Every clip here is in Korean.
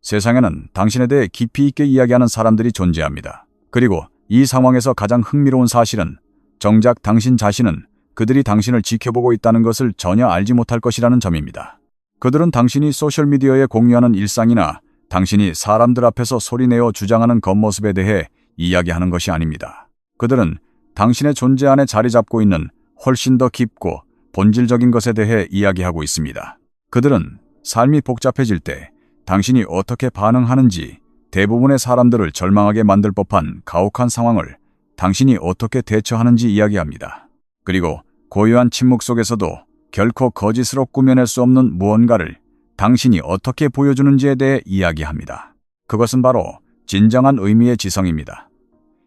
세상에는 당신에 대해 깊이 있게 이야기하는 사람들이 존재합니다. 그리고 이 상황에서 가장 흥미로운 사실은 정작 당신 자신은 그들이 당신을 지켜보고 있다는 것을 전혀 알지 못할 것이라는 점입니다. 그들은 당신이 소셜미디어에 공유하는 일상이나 당신이 사람들 앞에서 소리내어 주장하는 겉모습에 대해 이야기하는 것이 아닙니다. 그들은 당신의 존재 안에 자리 잡고 있는 훨씬 더 깊고 본질적인 것에 대해 이야기하고 있습니다. 그들은 삶이 복잡해질 때 당신이 어떻게 반응하는지, 대부분의 사람들을 절망하게 만들 법한 가혹한 상황을 당신이 어떻게 대처하는지 이야기합니다. 그리고 고요한 침묵 속에서도 결코 거짓으로 꾸며낼 수 없는 무언가를 당신이 어떻게 보여주는지에 대해 이야기합니다. 그것은 바로 진정한 의미의 지성입니다.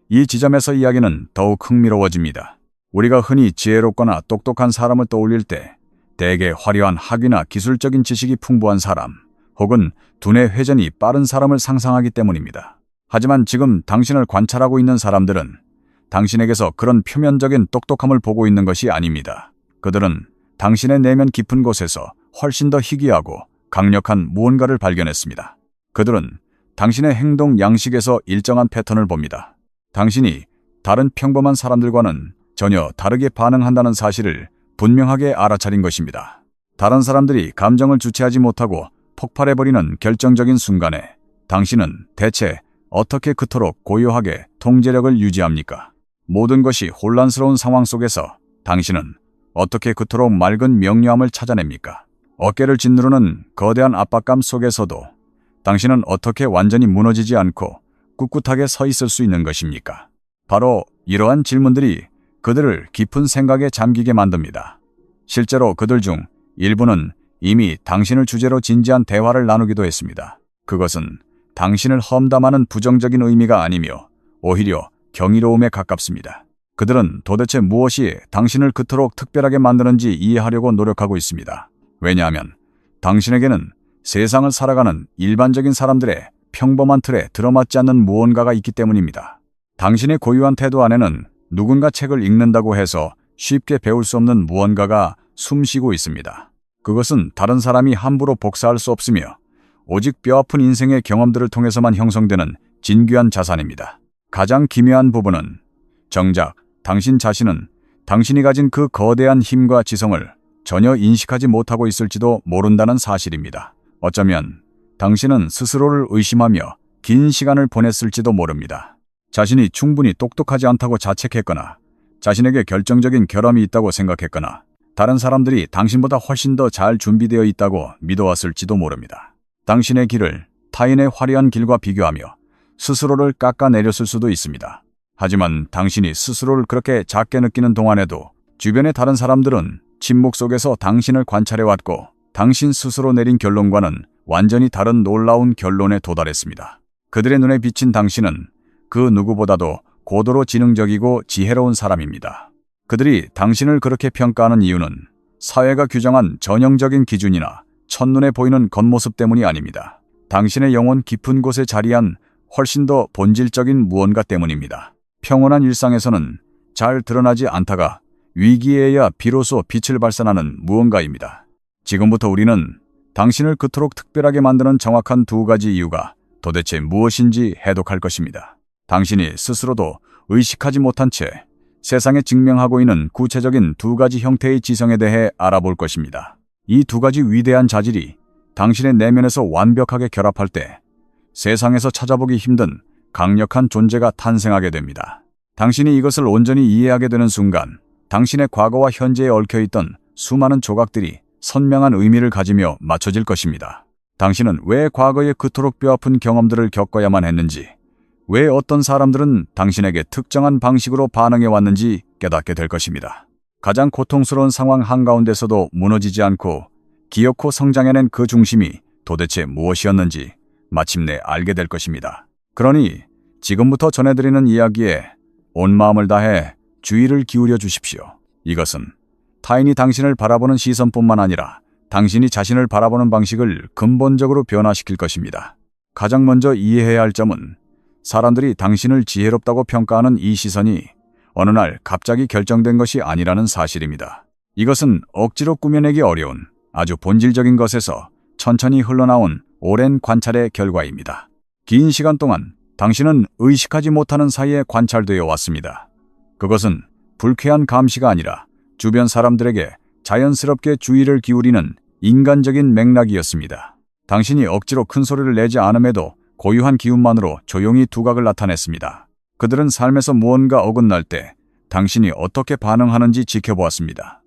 이 지점에서 이야기는 더욱 흥미로워집니다. 우리가 흔히 지혜롭거나 똑똑한 사람을 떠올릴 때 대개 화려한 학위나 기술적인 지식이 풍부한 사람, 혹은 두뇌 회전이 빠른 사람을 상상하기 때문입니다. 하지만 지금 당신을 관찰하고 있는 사람들은 당신에게서 그런 표면적인 똑똑함을 보고 있는 것이 아닙니다. 그들은 당신의 내면 깊은 곳에서 훨씬 더 희귀하고 강력한 무언가를 발견했습니다. 그들은 당신의 행동 양식에서 일정한 패턴을 봅니다. 당신이 다른 평범한 사람들과는 전혀 다르게 반응한다는 사실을 분명하게 알아차린 것입니다. 다른 사람들이 감정을 주체하지 못하고 폭발해버리는 결정적인 순간에 당신은 대체 어떻게 그토록 고요하게 통제력을 유지합니까? 모든 것이 혼란스러운 상황 속에서 당신은 어떻게 그토록 맑은 명료함을 찾아냅니까? 어깨를 짓누르는 거대한 압박감 속에서도 당신은 어떻게 완전히 무너지지 않고 꿋꿋하게 서 있을 수 있는 것입니까? 바로 이러한 질문들이 그들을 깊은 생각에 잠기게 만듭니다. 실제로 그들 중 일부는 이미 당신을 주제로 진지한 대화를 나누기도 했습니다. 그것은 당신을 험담하는 부정적인 의미가 아니며 오히려 경이로움에 가깝습니다. 그들은 도대체 무엇이 당신을 그토록 특별하게 만드는지 이해하려고 노력하고 있습니다. 왜냐하면 당신에게는 세상을 살아가는 일반적인 사람들의 평범한 틀에 들어맞지 않는 무언가가 있기 때문입니다. 당신의 고유한 태도 안에는 누군가 책을 읽는다고 해서 쉽게 배울 수 없는 무언가가 숨쉬고 있습니다. 그것은 다른 사람이 함부로 복사할 수 없으며 오직 뼈아픈 인생의 경험들을 통해서만 형성되는 진귀한 자산입니다. 가장 기묘한 부분은 정작 당신 자신은 당신이 가진 그 거대한 힘과 지성을 전혀 인식하지 못하고 있을지도 모른다는 사실입니다. 어쩌면 당신은 스스로를 의심하며 긴 시간을 보냈을지도 모릅니다. 자신이 충분히 똑똑하지 않다고 자책했거나 자신에게 결정적인 결함이 있다고 생각했거나 다른 사람들이 당신보다 훨씬 더 잘 준비되어 있다고 믿어왔을지도 모릅니다. 당신의 길을 타인의 화려한 길과 비교하며 스스로를 깎아내렸을 수도 있습니다. 하지만 당신이 스스로를 그렇게 작게 느끼는 동안에도 주변의 다른 사람들은 침묵 속에서 당신을 관찰해왔고 당신 스스로 내린 결론과는 완전히 다른 놀라운 결론에 도달했습니다. 그들의 눈에 비친 당신은 그 누구보다도 고도로 지능적이고 지혜로운 사람입니다. 그들이 당신을 그렇게 평가하는 이유는 사회가 규정한 전형적인 기준이나 첫눈에 보이는 겉모습 때문이 아닙니다. 당신의 영혼 깊은 곳에 자리한 훨씬 더 본질적인 무언가 때문입니다. 평온한 일상에서는 잘 드러나지 않다가 위기에야 비로소 빛을 발산하는 무언가입니다. 지금부터 우리는 당신을 그토록 특별하게 만드는 정확한 두 가지 이유가 도대체 무엇인지 해독할 것입니다. 당신이 스스로도 의식하지 못한 채 세상에 증명하고 있는 구체적인 두 가지 형태의 지성에 대해 알아볼 것입니다. 이 두 가지 위대한 자질이 당신의 내면에서 완벽하게 결합할 때 세상에서 찾아보기 힘든 강력한 존재가 탄생하게 됩니다. 당신이 이것을 온전히 이해하게 되는 순간 당신의 과거와 현재에 얽혀있던 수많은 조각들이 선명한 의미를 가지며 맞춰질 것입니다. 당신은 왜 과거에 그토록 뼈아픈 경험들을 겪어야만 했는지, 왜 어떤 사람들은 당신에게 특정한 방식으로 반응해왔는지 깨닫게 될 것입니다. 가장 고통스러운 상황 한가운데서도 무너지지 않고 기어코 성장해낸 그 중심이 도대체 무엇이었는지 마침내 알게 될 것입니다. 그러니 지금부터 전해드리는 이야기에 온 마음을 다해 주의를 기울여 주십시오. 이것은 타인이 당신을 바라보는 시선뿐만 아니라 당신이 자신을 바라보는 방식을 근본적으로 변화시킬 것입니다. 가장 먼저 이해해야 할 점은 사람들이 당신을 지혜롭다고 평가하는 이 시선이 어느 날 갑자기 결정된 것이 아니라는 사실입니다. 이것은 억지로 꾸며내기 어려운 아주 본질적인 것에서 천천히 흘러나온 오랜 관찰의 결과입니다. 긴 시간 동안 당신은 의식하지 못하는 사이에 관찰되어 왔습니다. 그것은 불쾌한 감시가 아니라 주변 사람들에게 자연스럽게 주의를 기울이는 인간적인 맥락이었습니다. 당신이 억지로 큰 소리를 내지 않음에도 고유한 기운만으로 조용히 두각을 나타냈습니다. 그들은 삶에서 무언가 어긋날 때 당신이 어떻게 반응하는지 지켜보았습니다.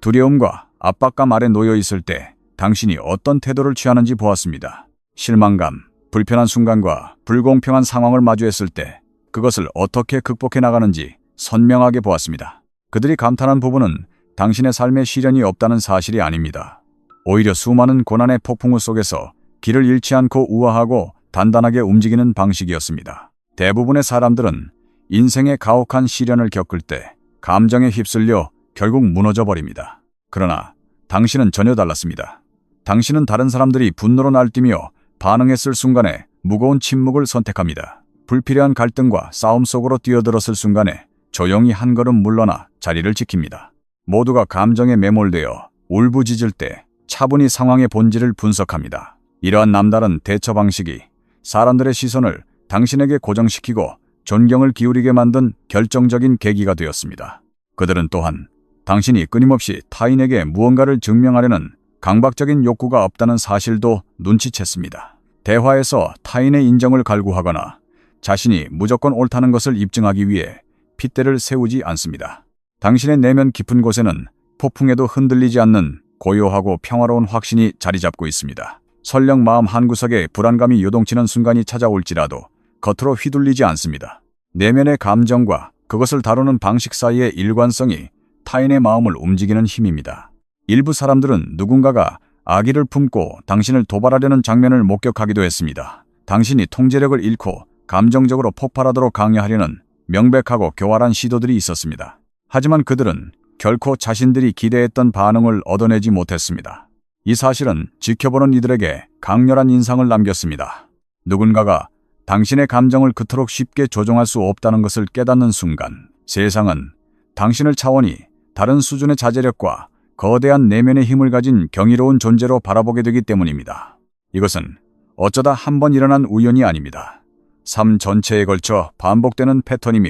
두려움과 압박감 아래 놓여 있을 때 당신이 어떤 태도를 취하는지 보았습니다. 실망감, 불편한 순간과 불공평한 상황을 마주했을 때 그것을 어떻게 극복해 나가는지 선명하게 보았습니다. 그들이 감탄한 부분은 당신의 삶에 시련이 없다는 사실이 아닙니다. 오히려 수많은 고난의 폭풍우 속에서 길을 잃지 않고 우아하고 단단하게 움직이는 방식이었습니다. 대부분의 사람들은 인생의 가혹한 시련을 겪을 때 감정에 휩쓸려 결국 무너져 버립니다. 그러나 당신은 전혀 달랐습니다. 당신은 다른 사람들이 분노로 날뛰며 반응했을 순간에 무거운 침묵을 선택합니다. 불필요한 갈등과 싸움 속으로 뛰어들었을 순간에 조용히 한 걸음 물러나 자리를 지킵니다. 모두가 감정에 매몰되어 울부짖을 때 차분히 상황의 본질을 분석합니다. 이러한 남다른 대처 방식이 사람들의 시선을 당신에게 고정시키고 존경을 기울이게 만든 결정적인 계기가 되었습니다. 그들은 또한 당신이 끊임없이 타인에게 무언가를 증명하려는 강박적인 욕구가 없다는 사실도 눈치챘습니다. 대화에서 타인의 인정을 갈구하거나 자신이 무조건 옳다는 것을 입증하기 위해 핏대를 세우지 않습니다. 당신의 내면 깊은 곳에는 폭풍에도 흔들리지 않는 고요하고 평화로운 확신이 자리 잡고 있습니다. 설령 마음 한구석에 불안감이 요동치는 순간이 찾아올지라도 겉으로 휘둘리지 않습니다. 내면의 감정과 그것을 다루는 방식 사이의 일관성이 타인의 마음을 움직이는 힘입니다. 일부 사람들은 누군가가 악의를 품고 당신을 도발하려는 장면을 목격하기도 했습니다. 당신이 통제력을 잃고 감정적으로 폭발하도록 강요하려는 명백하고 교활한 시도들이 있었습니다. 하지만 그들은 결코 자신들이 기대했던 반응을 얻어내지 못했습니다. 이 사실은 지켜보는 이들에게 강렬한 인상을 남겼습니다. 누군가가 당신의 감정을 그토록 쉽게 조종할 수 없다는 것을 깨닫는 순간 세상은 당신을 차원이 다른 수준의 자제력과 거대한 내면의 힘을 가진 경이로운 존재로 바라보게 되기 때문입니다. 이것은 어쩌다 한 번 일어난 우연이 아닙니다. 삶 전체에 걸쳐 반복되는 패턴이며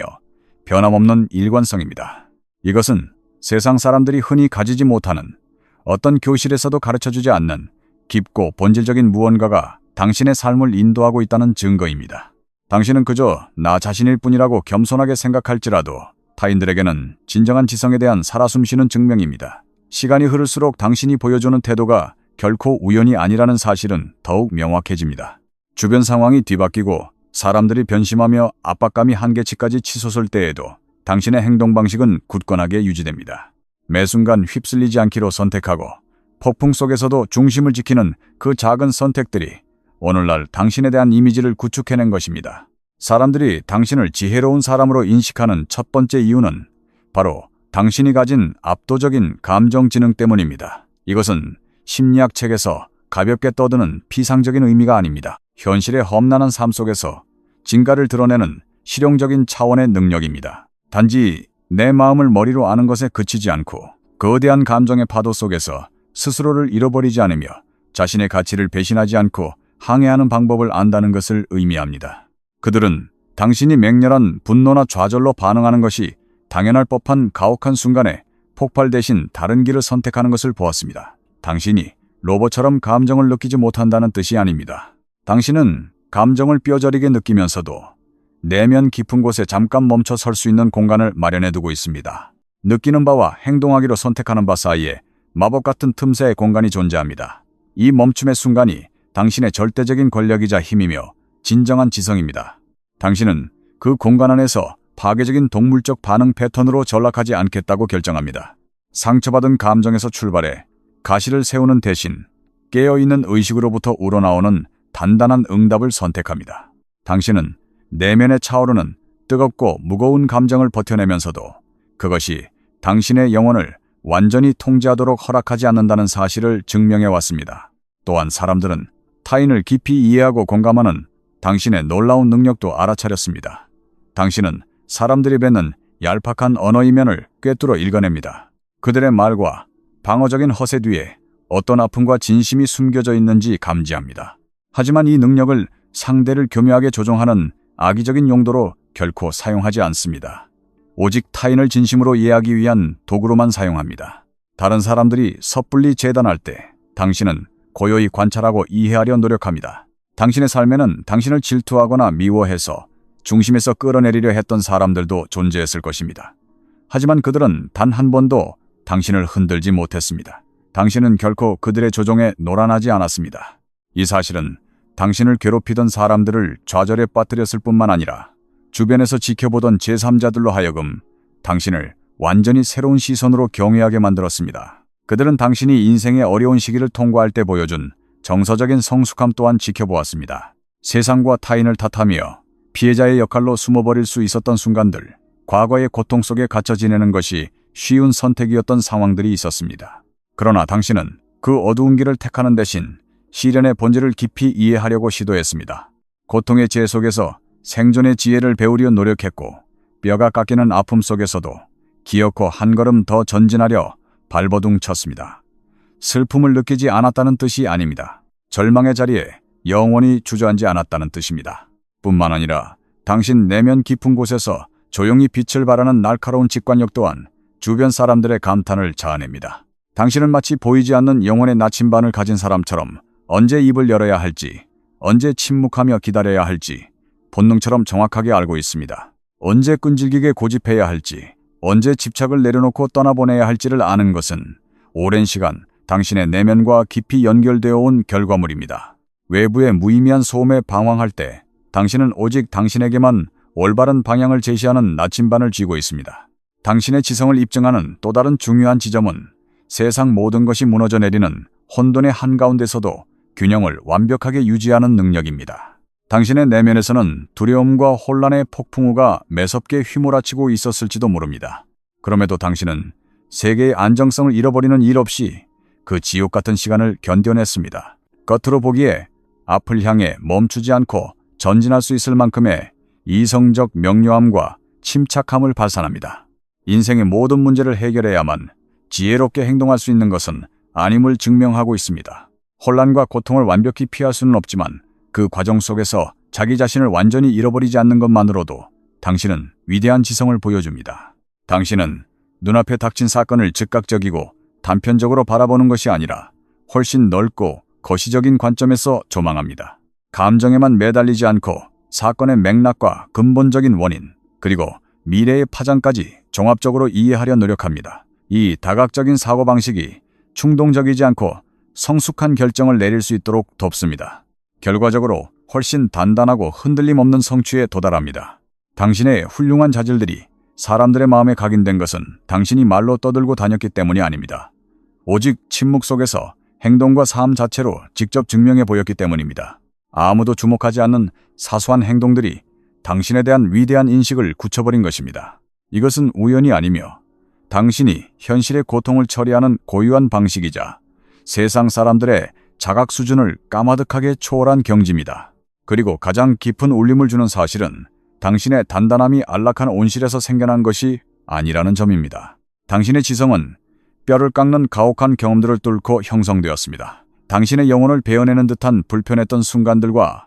변함없는 일관성입니다. 이것은 세상 사람들이 흔히 가지지 못하는 어떤 교실에서도 가르쳐주지 않는 깊고 본질적인 무언가가 당신의 삶을 인도하고 있다는 증거입니다. 당신은 그저 나 자신일 뿐이라고 겸손하게 생각할지라도 타인들에게는 진정한 지성에 대한 살아 숨쉬는 증명입니다. 시간이 흐를수록 당신이 보여주는 태도가 결코 우연이 아니라는 사실은 더욱 명확해집니다. 주변 상황이 뒤바뀌고 사람들이 변심하며 압박감이 한계치까지 치솟을 때에도 당신의 행동 방식은 굳건하게 유지됩니다. 매 순간 휩쓸리지 않기로 선택하고 폭풍 속에서도 중심을 지키는 그 작은 선택들이 오늘날 당신에 대한 이미지를 구축해낸 것입니다. 사람들이 당신을 지혜로운 사람으로 인식하는 첫 번째 이유는 바로 당신이 가진 압도적인 감정지능 때문입니다. 이것은 심리학 책에서 가볍게 떠드는 피상적인 의미가 아닙니다. 현실의 험난한 삶 속에서 진가를 드러내는 실용적인 차원의 능력입니다. 단지 내 마음을 머리로 아는 것에 그치지 않고 거대한 감정의 파도 속에서 스스로를 잃어버리지 않으며 자신의 가치를 배신하지 않고 항해하는 방법을 안다는 것을 의미합니다. 그들은 당신이 맹렬한 분노나 좌절로 반응하는 것이 당연할 법한 가혹한 순간에 폭발 대신 다른 길을 선택하는 것을 보았습니다. 당신이 로봇처럼 감정을 느끼지 못한다는 뜻이 아닙니다. 당신은 감정을 뼈저리게 느끼면서도 내면 깊은 곳에 잠깐 멈춰 설 수 있는 공간을 마련해 두고 있습니다. 느끼는 바와 행동하기로 선택하는 바 사이에 마법 같은 틈새의 공간이 존재합니다. 이 멈춤의 순간이 당신의 절대적인 권력이자 힘이며 진정한 지성입니다. 당신은 그 공간 안에서 파괴적인 동물적 반응 패턴으로 전락하지 않겠다고 결정합니다. 상처받은 감정에서 출발해 가시를 세우는 대신 깨어있는 의식으로부터 우러나오는 단단한 응답을 선택합니다. 당신은 내면에 차오르는 뜨겁고 무거운 감정을 버텨내면서도 그것이 당신의 영혼을 완전히 통제하도록 허락하지 않는다는 사실을 증명해왔습니다. 또한 사람들은 타인을 깊이 이해하고 공감하는 당신의 놀라운 능력도 알아차렸습니다. 당신은 사람들이 뱉는 얄팍한 언어 이면을 꿰뚫어 읽어냅니다. 그들의 말과 방어적인 허세 뒤에 어떤 아픔과 진심이 숨겨져 있는지 감지합니다. 하지만 이 능력을 상대를 교묘하게 조종하는 악의적인 용도로 결코 사용하지 않습니다. 오직 타인을 진심으로 이해하기 위한 도구로만 사용합니다. 다른 사람들이 섣불리 재단할 때 당신은 고요히 관찰하고 이해하려 노력합니다. 당신의 삶에는 당신을 질투하거나 미워해서 중심에서 끌어내리려 했던 사람들도 존재했을 것입니다. 하지만 그들은 단 한 번도 당신을 흔들지 못했습니다. 당신은 결코 그들의 조종에 노란하지 않았습니다. 이 사실은 당신을 괴롭히던 사람들을 좌절에 빠뜨렸을 뿐만 아니라 주변에서 지켜보던 제3자들로 하여금 당신을 완전히 새로운 시선으로 경외하게 만들었습니다. 그들은 당신이 인생의 어려운 시기를 통과할 때 보여준 정서적인 성숙함 또한 지켜보았습니다. 세상과 타인을 탓하며 피해자의 역할로 숨어버릴 수 있었던 순간들, 과거의 고통 속에 갇혀 지내는 것이 쉬운 선택이었던 상황들이 있었습니다. 그러나 당신은 그 어두운 길을 택하는 대신 시련의 본질을 깊이 이해하려고 시도했습니다. 고통의 지혜 속에서 생존의 지혜를 배우려 노력했고, 뼈가 깎이는 아픔 속에서도 기어코 한 걸음 더 전진하려 발버둥 쳤습니다. 슬픔을 느끼지 않았다는 뜻이 아닙니다. 절망의 자리에 영원히 주저앉지 않았다는 뜻입니다. 뿐만 아니라 당신 내면 깊은 곳에서 조용히 빛을 발하는 날카로운 직관력 또한 주변 사람들의 감탄을 자아냅니다. 당신은 마치 보이지 않는 영혼의 나침반을 가진 사람처럼 언제 입을 열어야 할지, 언제 침묵하며 기다려야 할지 본능처럼 정확하게 알고 있습니다. 언제 끈질기게 고집해야 할지, 언제 집착을 내려놓고 떠나보내야 할지를 아는 것은 오랜 시간 당신의 내면과 깊이 연결되어 온 결과물입니다. 외부의 무의미한 소음에 방황할 때 당신은 오직 당신에게만 올바른 방향을 제시하는 나침반을 쥐고 있습니다. 당신의 지성을 입증하는 또 다른 중요한 지점은 세상 모든 것이 무너져 내리는 혼돈의 한가운데서도 균형을 완벽하게 유지하는 능력입니다. 당신의 내면에서는 두려움과 혼란의 폭풍우가 매섭게 휘몰아치고 있었을지도 모릅니다. 그럼에도 당신은 세계의 안정성을 잃어버리는 일 없이 그 지옥 같은 시간을 견뎌냈습니다. 겉으로 보기에 앞을 향해 멈추지 않고 전진할 수 있을 만큼의 이성적 명료함과 침착함을 발산합니다. 인생의 모든 문제를 해결해야만 지혜롭게 행동할 수 있는 것은 아님을 증명하고 있습니다. 혼란과 고통을 완벽히 피할 수는 없지만 그 과정 속에서 자기 자신을 완전히 잃어버리지 않는 것만으로도 당신은 위대한 지성을 보여줍니다. 당신은 눈앞에 닥친 사건을 즉각적이고 단편적으로 바라보는 것이 아니라 훨씬 넓고 거시적인 관점에서 조망합니다. 감정에만 매달리지 않고 사건의 맥락과 근본적인 원인, 그리고 미래의 파장까지 종합적으로 이해하려 노력합니다. 이 다각적인 사고방식이 충동적이지 않고 성숙한 결정을 내릴 수 있도록 돕습니다. 결과적으로 훨씬 단단하고 흔들림 없는 성취에 도달합니다. 당신의 훌륭한 자질들이 사람들의 마음에 각인된 것은 당신이 말로 떠들고 다녔기 때문이 아닙니다. 오직 침묵 속에서 행동과 삶 자체로 직접 증명해 보였기 때문입니다. 아무도 주목하지 않는 사소한 행동들이 당신에 대한 위대한 인식을 굳혀버린 것입니다. 이것은 우연이 아니며 당신이 현실의 고통을 처리하는 고유한 방식이자 세상 사람들의 자각 수준을 까마득하게 초월한 경지입니다. 그리고 가장 깊은 울림을 주는 사실은 당신의 단단함이 안락한 온실에서 생겨난 것이 아니라는 점입니다. 당신의 지성은 뼈를 깎는 가혹한 경험들을 뚫고 형성되었습니다. 당신의 영혼을 베어내는 듯한 불편했던 순간들과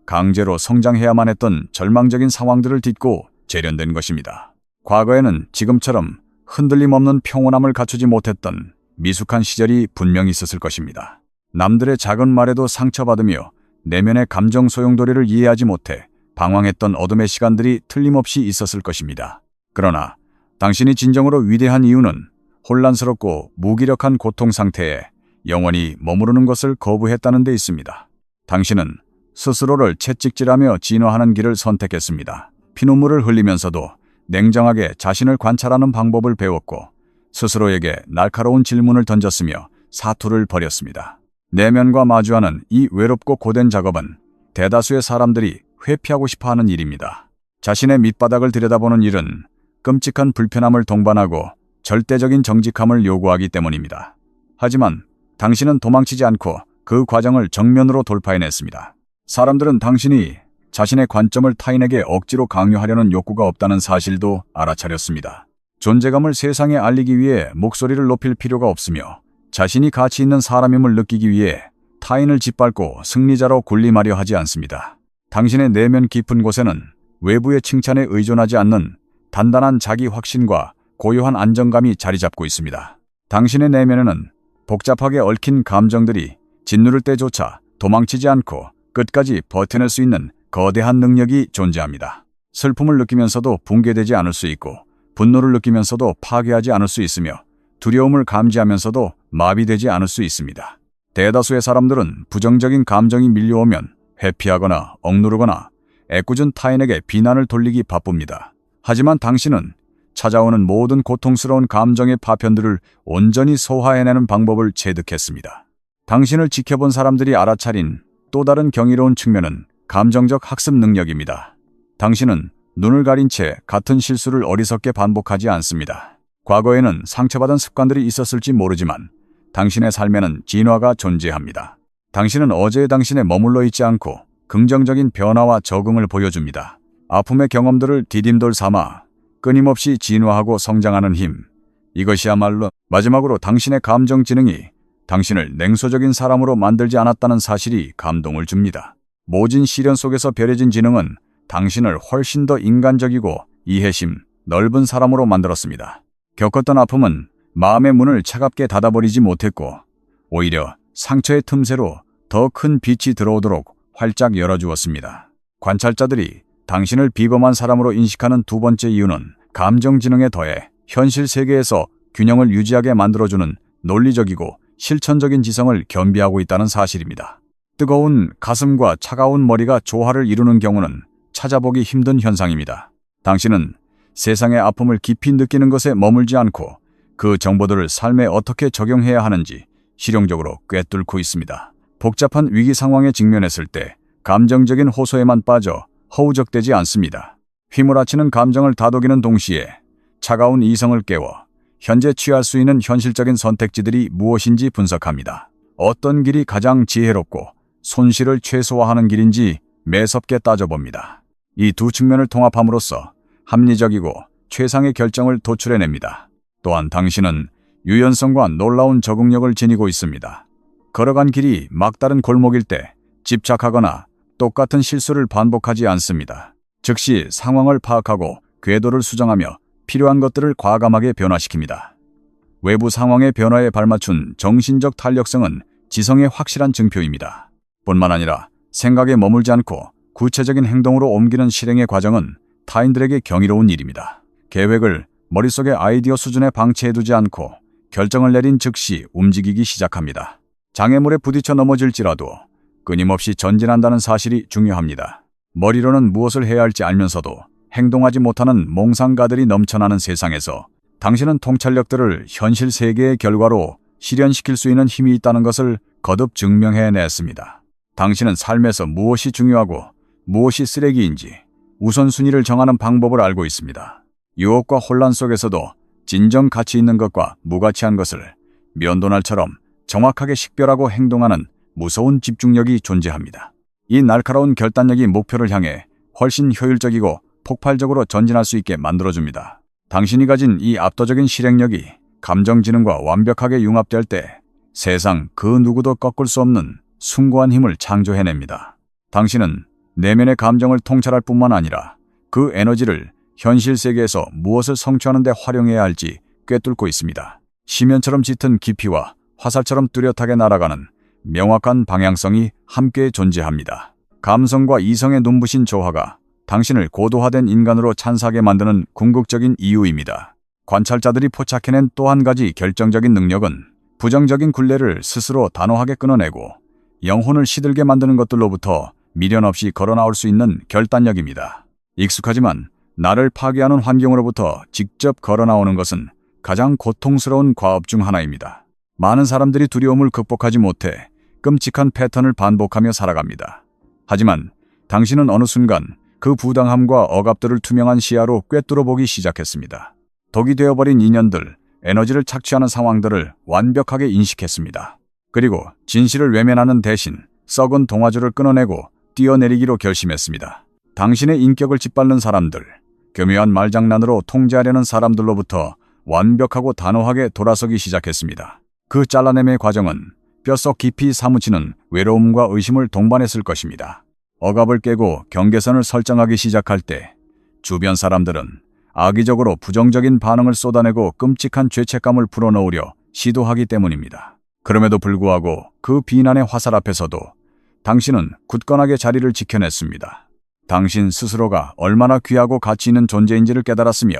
강제로 성장해야만 했던 절망적인 상황들을 딛고 재련된 것입니다. 과거에는 지금처럼 흔들림 없는 평온함을 갖추지 못했던 미숙한 시절이 분명히 있었을 것입니다. 남들의 작은 말에도 상처받으며 내면의 감정 소용돌이를 이해하지 못해 방황했던 어둠의 시간들이 틀림없이 있었을 것입니다. 그러나 당신이 진정으로 위대한 이유는 혼란스럽고 무기력한 고통 상태에 영원히 머무르는 것을 거부했다는 데 있습니다. 당신은 스스로를 채찍질하며 진화하는 길을 선택했습니다. 피눈물을 흘리면서도 냉정하게 자신을 관찰하는 방법을 배웠고 스스로에게 날카로운 질문을 던졌으며 사투를 벌였습니다. 내면과 마주하는 이 외롭고 고된 작업은 대다수의 사람들이 회피하고 싶어하는 일입니다. 자신의 밑바닥을 들여다보는 일은 끔찍한 불편함을 동반하고 절대적인 정직함을 요구하기 때문입니다. 하지만 당신은 도망치지 않고 그 과정을 정면으로 돌파해냈습니다. 사람들은 당신이 자신의 관점을 타인에게 억지로 강요하려는 욕구가 없다는 사실도 알아차렸습니다. 존재감을 세상에 알리기 위해 목소리를 높일 필요가 없으며 자신이 가치 있는 사람임을 느끼기 위해 타인을 짓밟고 승리자로 군림하려 하지 않습니다. 당신의 내면 깊은 곳에는 외부의 칭찬에 의존하지 않는 단단한 자기 확신과 고요한 안정감이 자리 잡고 있습니다. 당신의 내면에는 복잡하게 얽힌 감정들이 짓누를 때조차 도망치지 않고 끝까지 버텨낼 수 있는 거대한 능력이 존재합니다. 슬픔을 느끼면서도 붕괴되지 않을 수 있고, 분노를 느끼면서도 파괴하지 않을 수 있으며, 두려움을 감지하면서도 마비되지 않을 수 있습니다. 대다수의 사람들은 부정적인 감정이 밀려오면 회피하거나 억누르거나 애꿎은 타인에게 비난을 돌리기 바쁩니다. 하지만 당신은 찾아오는 모든 고통스러운 감정의 파편들을 온전히 소화해내는 방법을 체득했습니다. 당신을 지켜본 사람들이 알아차린 또 다른 경이로운 측면은 감정적 학습 능력입니다. 당신은 눈을 가린 채 같은 실수를 어리석게 반복하지 않습니다. 과거에는 상처받은 습관들이 있었을지 모르지만 당신의 삶에는 진화가 존재합니다. 당신은 어제의 당신에 머물러 있지 않고 긍정적인 변화와 적응을 보여줍니다. 아픔의 경험들을 디딤돌 삼아 끊임없이 진화하고 성장하는 힘. 이것이야말로 마지막으로 당신의 감정 지능이 당신을 냉소적인 사람으로 만들지 않았다는 사실이 감동을 줍니다. 모진 시련 속에서 배려진 지능은 당신을 훨씬 더 인간적이고 이해심, 넓은 사람으로 만들었습니다. 겪었던 아픔은 마음의 문을 차갑게 닫아버리지 못했고 오히려 상처의 틈새로 더 큰 빛이 들어오도록 활짝 열어주었습니다. 관찰자들이 당신을 비범한 사람으로 인식하는 두 번째 이유는 감정 지능에 더해 현실 세계에서 균형을 유지하게 만들어주는 논리적이고 실천적인 지성을 겸비하고 있다는 사실입니다. 뜨거운 가슴과 차가운 머리가 조화를 이루는 경우는 찾아보기 힘든 현상입니다. 당신은 세상의 아픔을 깊이 느끼는 것에 머물지 않고 그 정보들을 삶에 어떻게 적용해야 하는지 실용적으로 꿰뚫고 있습니다. 복잡한 위기 상황에 직면했을 때 감정적인 호소에만 빠져 허우적대지 않습니다. 휘몰아치는 감정을 다독이는 동시에 차가운 이성을 깨워 현재 취할 수 있는 현실적인 선택지들이 무엇인지 분석합니다. 어떤 길이 가장 지혜롭고 손실을 최소화하는 길인지 매섭게 따져봅니다. 이 두 측면을 통합함으로써 합리적이고 최상의 결정을 도출해냅니다. 또한 당신은 유연성과 놀라운 적응력을 지니고 있습니다. 걸어간 길이 막다른 골목일 때 집착하거나 똑같은 실수를 반복하지 않습니다. 즉시 상황을 파악하고 궤도를 수정하며 필요한 것들을 과감하게 변화시킵니다. 외부 상황의 변화에 발맞춘 정신적 탄력성은 지성의 확실한 증표입니다. 뿐만 아니라 생각에 머물지 않고 구체적인 행동으로 옮기는 실행의 과정은 타인들에게 경이로운 일입니다. 계획을 머릿속의 아이디어 수준에 방치해두지 않고 결정을 내린 즉시 움직이기 시작합니다. 장애물에 부딪혀 넘어질지라도 끊임없이 전진한다는 사실이 중요합니다. 머리로는 무엇을 해야 할지 알면서도 행동하지 못하는 몽상가들이 넘쳐나는 세상에서 당신은 통찰력들을 현실 세계의 결과로 실현시킬 수 있는 힘이 있다는 것을 거듭 증명해냈습니다. 당신은 삶에서 무엇이 중요하고 무엇이 쓰레기인지 우선순위를 정하는 방법을 알고 있습니다. 유혹과 혼란 속에서도 진정 가치 있는 것과 무가치한 것을 면도날처럼 정확하게 식별하고 행동하는 무서운 집중력이 존재합니다. 이 날카로운 결단력이 목표를 향해 훨씬 효율적이고 폭발적으로 전진할 수 있게 만들어줍니다. 당신이 가진 이 압도적인 실행력이 감정지능과 완벽하게 융합될 때 세상 그 누구도 꺾을 수 없는 숭고한 힘을 창조해냅니다. 당신은 내면의 감정을 통찰할 뿐만 아니라 그 에너지를 현실 세계에서 무엇을 성취하는 데 활용해야 할지 꿰뚫고 있습니다. 심연처럼 짙은 깊이와 화살처럼 뚜렷하게 날아가는 명확한 방향성이 함께 존재합니다. 감성과 이성의 눈부신 조화가 당신을 고도화된 인간으로 찬사하게 만드는 궁극적인 이유입니다. 관찰자들이 포착해낸 또 한 가지 결정적인 능력은 부정적인 굴레를 스스로 단호하게 끊어내고 영혼을 시들게 만드는 것들로부터 미련 없이 걸어나올 수 있는 결단력입니다. 익숙하지만 나를 파괴하는 환경으로부터 직접 걸어나오는 것은 가장 고통스러운 과업 중 하나입니다. 많은 사람들이 두려움을 극복하지 못해 끔찍한 패턴을 반복하며 살아갑니다. 하지만 당신은 어느 순간 그 부당함과 억압들을 투명한 시야로 꿰뚫어보기 시작했습니다. 독이 되어버린 인연들, 에너지를 착취하는 상황들을 완벽하게 인식했습니다. 그리고 진실을 외면하는 대신 썩은 동화줄을 끊어내고 뛰어내리기로 결심했습니다. 당신의 인격을 짓밟는 사람들, 교묘한 말장난으로 통제하려는 사람들로부터 완벽하고 단호하게 돌아서기 시작했습니다. 그 잘라냄의 과정은 뼛속 깊이 사무치는 외로움과 의심을 동반했을 것입니다. 억압을 깨고 경계선을 설정하기 시작할 때 주변 사람들은 악의적으로 부정적인 반응을 쏟아내고 끔찍한 죄책감을 불어넣으려 시도하기 때문입니다. 그럼에도 불구하고 그 비난의 화살 앞에서도 당신은 굳건하게 자리를 지켜냈습니다. 당신 스스로가 얼마나 귀하고 가치 있는 존재인지를 깨달았으며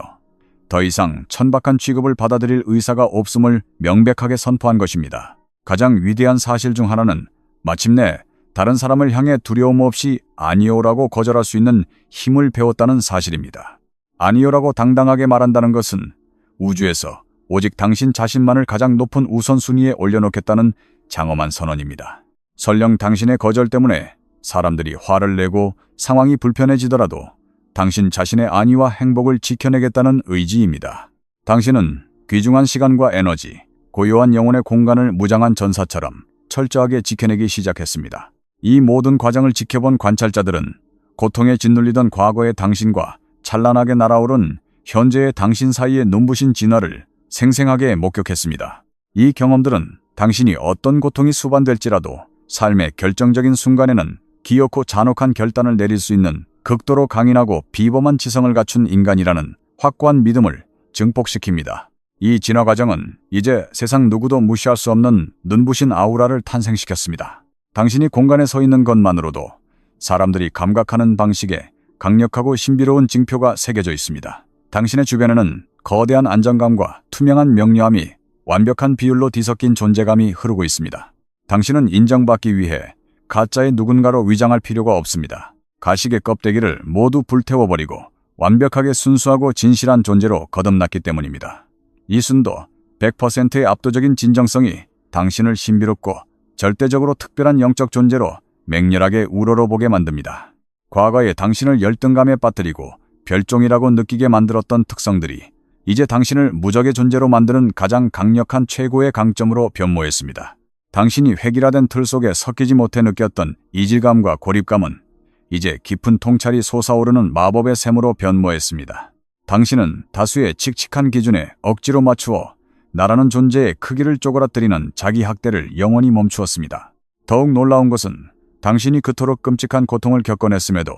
더 이상 천박한 취급을 받아들일 의사가 없음을 명백하게 선포한 것입니다. 가장 위대한 사실 중 하나는 마침내 다른 사람을 향해 두려움 없이 아니요라고 거절할 수 있는 힘을 배웠다는 사실입니다. 아니요라고 당당하게 말한다는 것은 우주에서 오직 당신 자신만을 가장 높은 우선순위에 올려놓겠다는 장엄한 선언입니다. 설령 당신의 거절 때문에 사람들이 화를 내고 상황이 불편해지더라도 당신 자신의 안위와 행복을 지켜내겠다는 의지입니다. 당신은 귀중한 시간과 에너지, 고요한 영혼의 공간을 무장한 전사처럼 철저하게 지켜내기 시작했습니다. 이 모든 과정을 지켜본 관찰자들은 고통에 짓눌리던 과거의 당신과 찬란하게 날아오른 현재의 당신 사이의 눈부신 진화를 생생하게 목격했습니다. 이 경험들은 당신이 어떤 고통이 수반될지라도 삶의 결정적인 순간에는 기어코 잔혹한 결단을 내릴 수 있는 극도로 강인하고 비범한 지성을 갖춘 인간이라는 확고한 믿음을 증폭시킵니다. 이 진화 과정은 이제 세상 누구도 무시할 수 없는 눈부신 아우라를 탄생시켰습니다. 당신이 공간에 서 있는 것만으로도 사람들이 감각하는 방식에 강력하고 신비로운 징표가 새겨져 있습니다. 당신의 주변에는 거대한 안정감과 투명한 명료함이 완벽한 비율로 뒤섞인 존재감이 흐르고 있습니다. 당신은 인정받기 위해 가짜의 누군가로 위장할 필요가 없습니다. 가식의 껍데기를 모두 불태워버리고 완벽하게 순수하고 진실한 존재로 거듭났기 때문입니다. 이 순도 100%의 압도적인 진정성이 당신을 신비롭고 절대적으로 특별한 영적 존재로 맹렬하게 우러러보게 만듭니다. 과거에 당신을 열등감에 빠뜨리고 별종이라고 느끼게 만들었던 특성들이 이제 당신을 무적의 존재로 만드는 가장 강력한 최고의 강점으로 변모했습니다. 당신이 획일화된 틀 속에 섞이지 못해 느꼈던 이질감과 고립감은 이제 깊은 통찰이 솟아오르는 마법의 샘으로 변모했습니다. 당신은 다수의 칙칙한 기준에 억지로 맞추어 나라는 존재의 크기를 쪼그라뜨리는 자기 학대를 영원히 멈추었습니다. 더욱 놀라운 것은 당신이 그토록 끔찍한 고통을 겪어냈음에도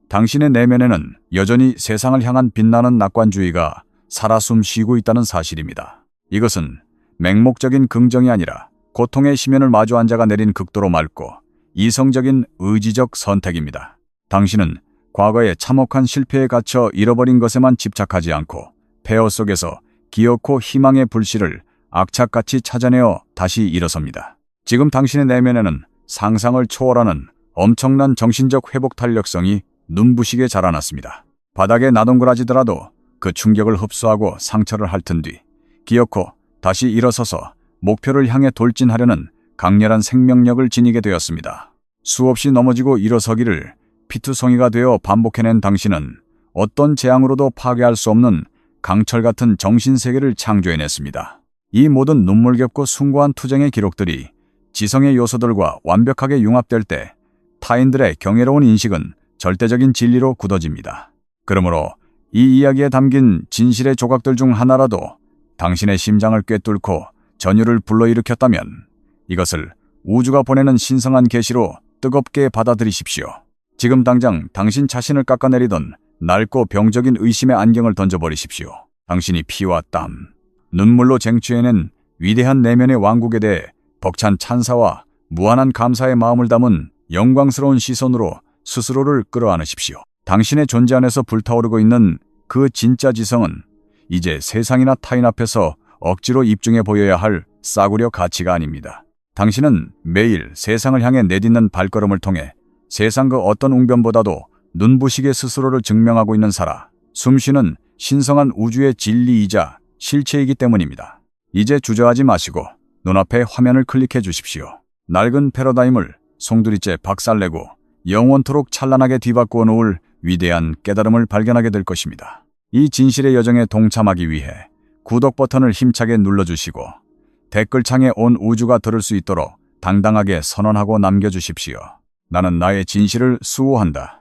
당신의 내면에는 여전히 세상을 향한 빛나는 낙관주의가 살아 숨쉬고 있다는 사실입니다. 이것은 맹목적인 긍정이 아니라 고통의 심연을 마주 앉아가 내린 극도로 맑고 이성적인 의지적 선택입니다. 당신은 과거의 참혹한 실패에 갇혀 잃어버린 것에만 집착하지 않고 폐허 속에서 기어코 희망의 불씨를 악착같이 찾아내어 다시 일어섭니다. 지금 당신의 내면에는 상상을 초월하는 엄청난 정신적 회복 탄력성이 눈부시게 자라났습니다. 바닥에 나동그라지더라도 그 충격을 흡수하고 상처를 핥은 뒤 기어코 다시 일어서서 목표를 향해 돌진하려는 강렬한 생명력을 지니게 되었습니다. 수없이 넘어지고 일어서기를 피투성이가 되어 반복해낸 당신은 어떤 재앙으로도 파괴할 수 없는 강철 같은 정신세계를 창조해냈습니다. 이 모든 눈물겹고 숭고한 투쟁의 기록들이 지성의 요소들과 완벽하게 융합될 때 타인들의 경이로운 인식은 절대적인 진리로 굳어집니다. 그러므로 이 이야기에 담긴 진실의 조각들 중 하나라도 당신의 심장을 꿰뚫고 전율을 불러일으켰다면 이것을 우주가 보내는 신성한 계시로 뜨겁게 받아들이십시오. 지금 당장 당신 자신을 깎아내리던 낡고 병적인 의심의 안경을 던져버리십시오. 당신이 피와 땀, 눈물로 쟁취해낸 위대한 내면의 왕국에 대해 벅찬 찬사와 무한한 감사의 마음을 담은 영광스러운 시선으로 스스로를 끌어안으십시오. 당신의 존재 안에서 불타오르고 있는 그 진짜 지성은 이제 세상이나 타인 앞에서 억지로 입증해 보여야 할 싸구려 가치가 아닙니다. 당신은 매일 세상을 향해 내딛는 발걸음을 통해 세상 그 어떤 웅변보다도 눈부시게 스스로를 증명하고 있는 살아 숨쉬는 신성한 우주의 진리이자 실체이기 때문입니다. 이제 주저하지 마시고 눈앞의 화면을 클릭해 주십시오. 낡은 패러다임을 송두리째 박살내고 영원토록 찬란하게 뒤바꾸어 놓을 위대한 깨달음을 발견하게 될 것입니다. 이 진실의 여정에 동참하기 위해 구독 버튼을 힘차게 눌러주시고 댓글창에 온 우주가 들을 수 있도록 당당하게 선언하고 남겨주십시오. 나는 나의 진실을 수호한다.